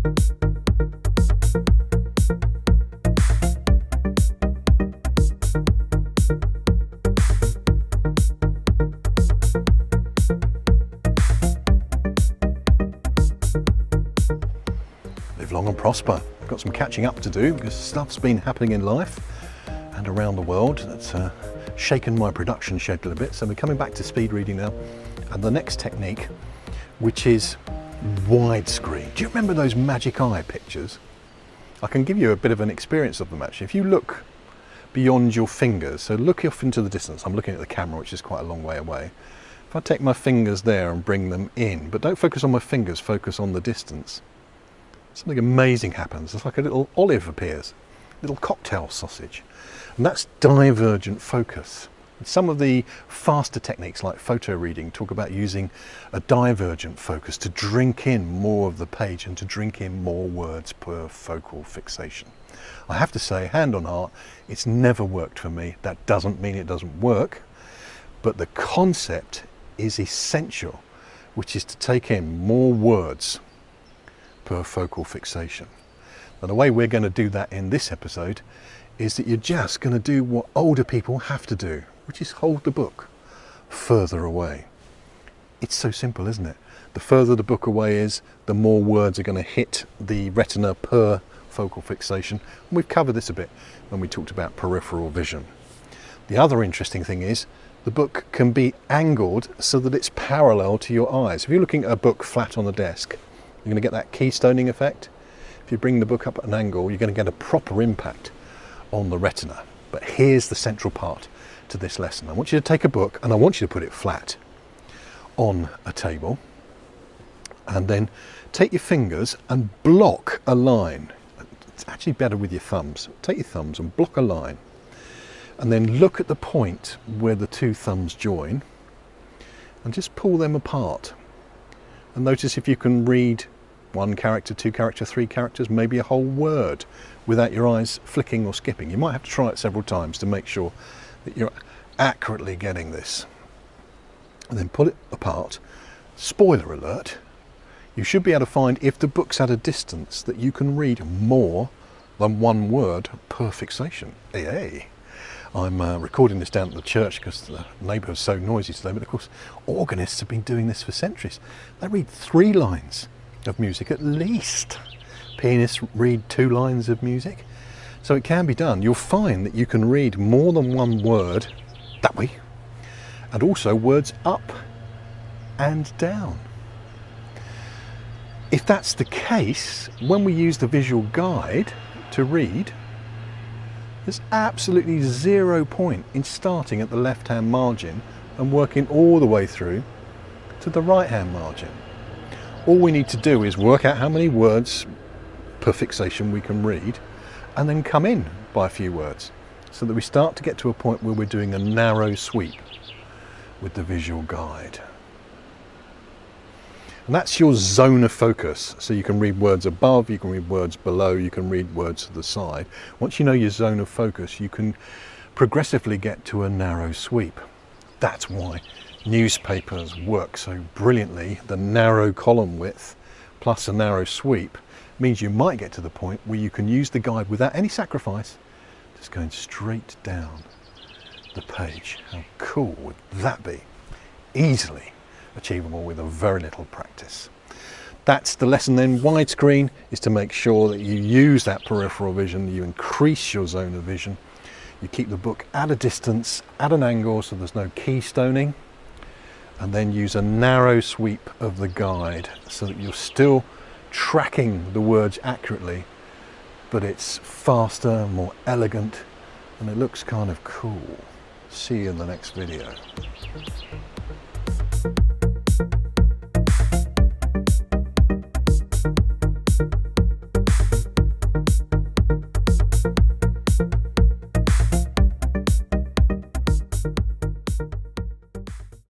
Live long and prosper. I've got some catching up to do because stuff's been happening in life and around the world that's shaken my production schedule a bit. So we're coming back to speed reading now, and the next technique, which is widescreen. Do you remember those magic eye pictures? I can give you a bit of an experience of them actually. If you look beyond your fingers, so look off into the distance. I'm looking at the camera, which is quite a long way away. If I take my fingers there and bring them in, but don't focus on my fingers, focus on the distance, something amazing happens. It's like a little olive appears, a little cocktail sausage. And that's divergent focus. And some of the faster techniques like photo reading talk about using a divergent focus to drink in more of the page and to drink in more words per focal fixation. I have to say, hand on heart, it's never worked for me. That doesn't mean it doesn't work, but the concept is essential, which is to take in more words per focal fixation. And the way we're going to do that in this episode is that you're just going to do what older people have to do, which is hold the book further away. It's so simple, isn't it? The further the book away is, the more words are going to hit the retina per focal fixation. And we've covered this a bit when we talked about peripheral vision. The other interesting thing is the book can be angled so that it's parallel to your eyes. If you're looking at a book flat on the desk, you're going to get that keystoning effect. If you bring the book up at an angle, you're going to get a proper impact on the retina. But here's the central part to this lesson. I want you to take a book and I want you to put it flat on a table, and then take your fingers and block a line. It's actually better with your thumbs. Take your thumbs and block a line, and then look at the point where the two thumbs join and just pull them apart. And notice if you can read one character, two characters, three characters, maybe a whole word without your eyes flicking or skipping. You might have to try it several times to make sure that you're accurately getting this. And then pull it apart. Spoiler alert, you should be able to find, if the book's at a distance, that you can read more than one word per fixation. Hey. I'm recording this down at the church because the neighbour's so noisy today, but of course organists have been doing this for centuries. They read 3 lines of music at least. Pianists read 2 lines of music. So it can be done. You'll find that you can read more than one word that way, and also words up and down. If that's the case, when we use the visual guide to read, there's absolutely 0 point in starting at the left-hand margin and working all the way through to the right-hand margin. All we need to do is work out how many words per fixation we can read, and then come in by a few words, so that we start to get to a point where we're doing a narrow sweep with the visual guide. And that's your zone of focus. So you can read words above, you can read words below, you can read words to the side. Once you know your zone of focus, you can progressively get to a narrow sweep. That's why newspapers work so brilliantly. The narrow column width plus a narrow sweep means you might get to the point where you can use the guide without any sacrifice, just going straight down the page. How cool would that be? Easily achievable with a very little practice. That's the lesson then. Widescreen is to make sure that you use that peripheral vision, you increase your zone of vision, you keep the book at a distance, at an angle, so there's no keystoning, and then use a narrow sweep of the guide so that you're still tracking the words accurately, but it's faster, more elegant, and it looks kind of cool. See you in the next video.